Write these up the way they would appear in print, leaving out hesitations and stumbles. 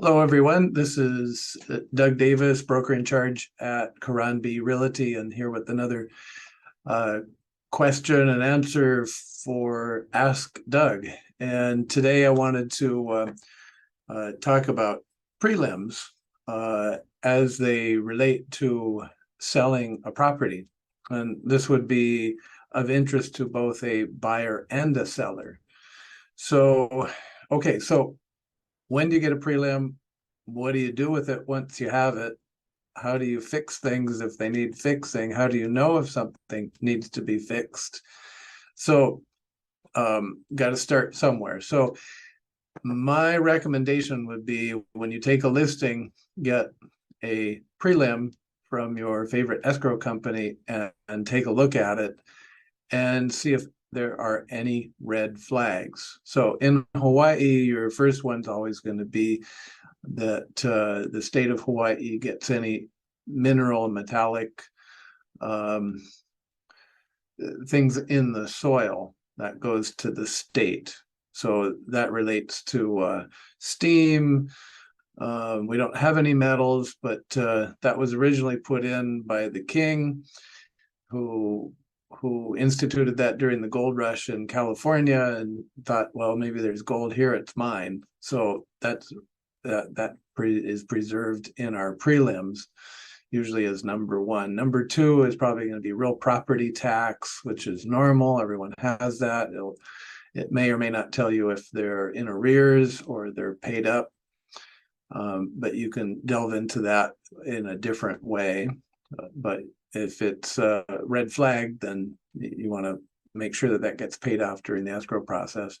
Hello, everyone. This is Doug Davis, broker in charge at Karanbi Realty, and here with another uh, question and answer for Ask Doug. And today I wanted to talk about prelims as they relate to selling a property. And this would be of interest to both a buyer and a seller. So, okay, so when do you get a prelim? What do you do with it once you have it? How do you fix things if they need fixing? How do you know if something needs to be fixed? So, got to start somewhere. So, my recommendation would be when you take a listing, get a prelim from your favorite escrow company and take a look at it and see if there are any red flags. So in Hawaii, your first one's always going to be that the state of Hawaii gets any mineral and metallic um, things in the soil that goes to the state. So that relates to steam. We don't have any metals, but that was originally put in by the king, who instituted that during the gold rush in California and thought, well, maybe there's gold here, it's mine. So that is preserved in our prelims, usually as number one. Number two is probably going to be real property tax, which is normal. Everyone has that. It may or may not tell you if they're in arrears or they're paid up, but you can delve into that in a different way. But if it's a red flag, then you want to make sure that that gets paid off during the escrow process.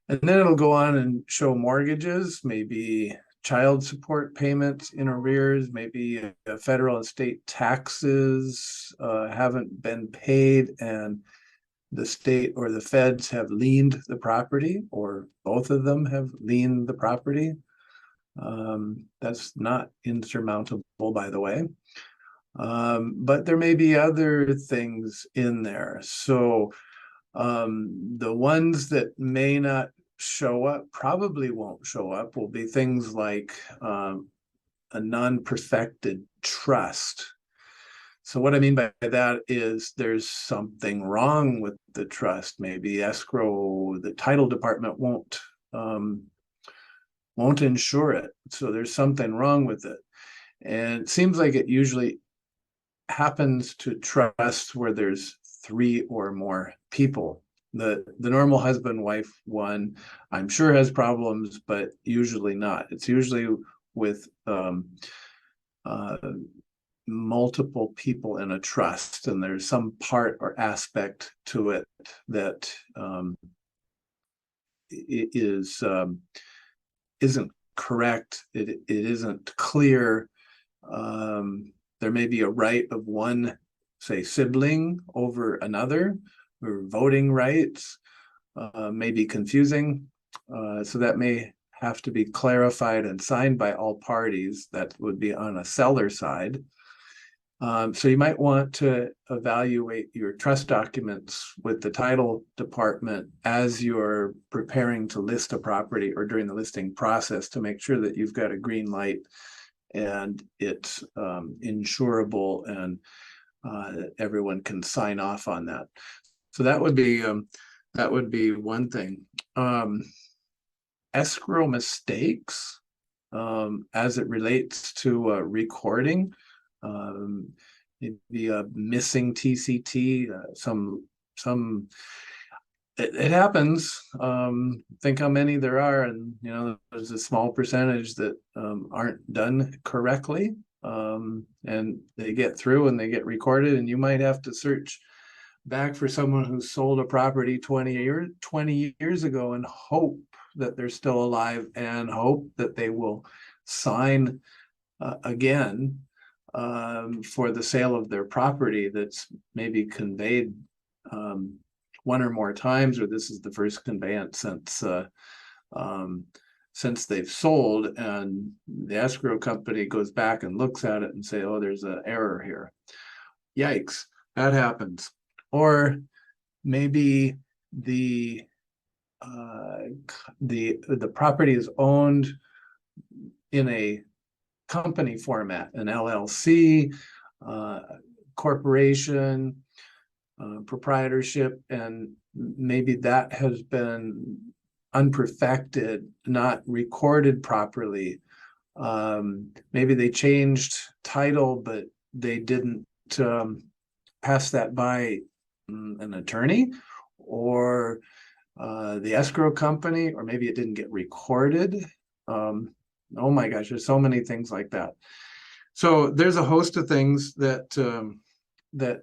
And then it'll go on and show mortgages, maybe child support payments in arrears, maybe federal and state taxes haven't been paid and the state or the feds have liened the property, or both of them have liened the property. That's not insurmountable, by the way. But there may be other things in there. So the ones that may not show up, probably won't show up, will be things like a non-perfected trust. So what I mean by that is there's something wrong with the trust. Maybe escrow, the title department won't insure it. So there's something wrong with it. And it seems like it usually happens to trust where there's three or more people. The normal husband wife one, I'm sure, has problems, but usually not. It's usually with multiple people in a trust, and there's some part or aspect to it that isn't correct. It isn't clear. There may be a right of one, say, sibling over another, or voting rights may be confusing. So that may have to be clarified and signed by all parties. That would be on a seller side. So you might want to evaluate your trust documents with the title department as you're preparing to list a property or during the listing process to make sure that you've got a green light and it's insurable and everyone can sign off on that. So that would be one thing. Escrow mistakes as it relates to recording. Maybe a missing TCT, some it happens. Think how many there are, and there's a small percentage that aren't done correctly, and they get through and they get recorded, and you might have to search back for someone who sold a property 20 years ago and hope that they're still alive and hope that they will sign again for the sale of their property that's maybe conveyed one or more times, or this is the first conveyance since they've sold, and the escrow company goes back and looks at it and say, oh, there's an error here. Yikes, that happens. Or maybe the property is owned in a company format, an LLC, corporation, proprietorship, and maybe that has been unperfected, not recorded properly. Maybe they changed title, but they didn't pass that by an attorney or the escrow company, or maybe it didn't get recorded. Oh my gosh, there's so many things like that. So there's a host of things that that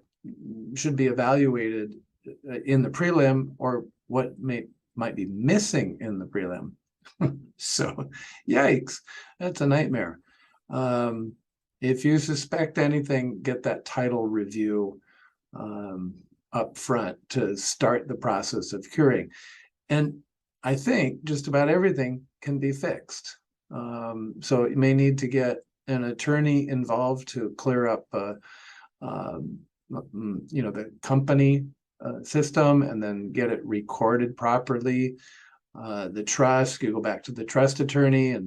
should be evaluated in the prelim, or what might be missing in the prelim. So, yikes, that's a nightmare. If you suspect anything, get that title review up front to start the process of curing. And I think just about everything can be fixed. So you may need to get an attorney involved to clear up, the company system, and then get it recorded properly. The trust, you go back to the trust attorney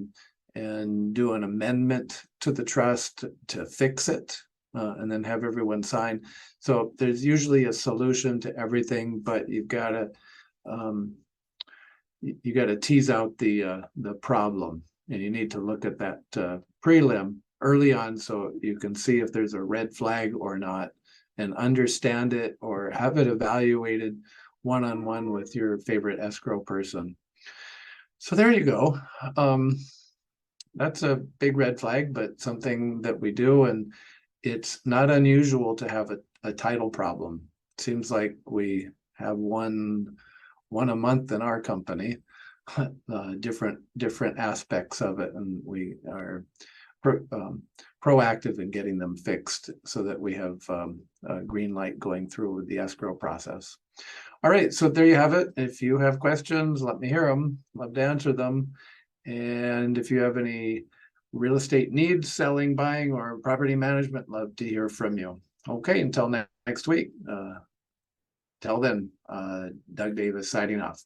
and do an amendment to the trust to fix it, and then have everyone sign. So there's usually a solution to everything, but you've got to tease out the problem, and you need to look at that prelim early on so you can see if there's a red flag or not, and understand it, or have it evaluated one-on-one with your favorite escrow person. So there you go. That's a big red flag, but something that we do, and it's not unusual to have a title problem. It seems like we have one a month in our company, different aspects of it, and we are proactive in getting them fixed so that we have a green light going through with the escrow process. All right, so there you have it. If you have questions, let me hear them. Love to answer them. And if you have any real estate needs, selling, buying, or property management, love to hear from you. Okay, until next week. Till then, Doug Davis signing off.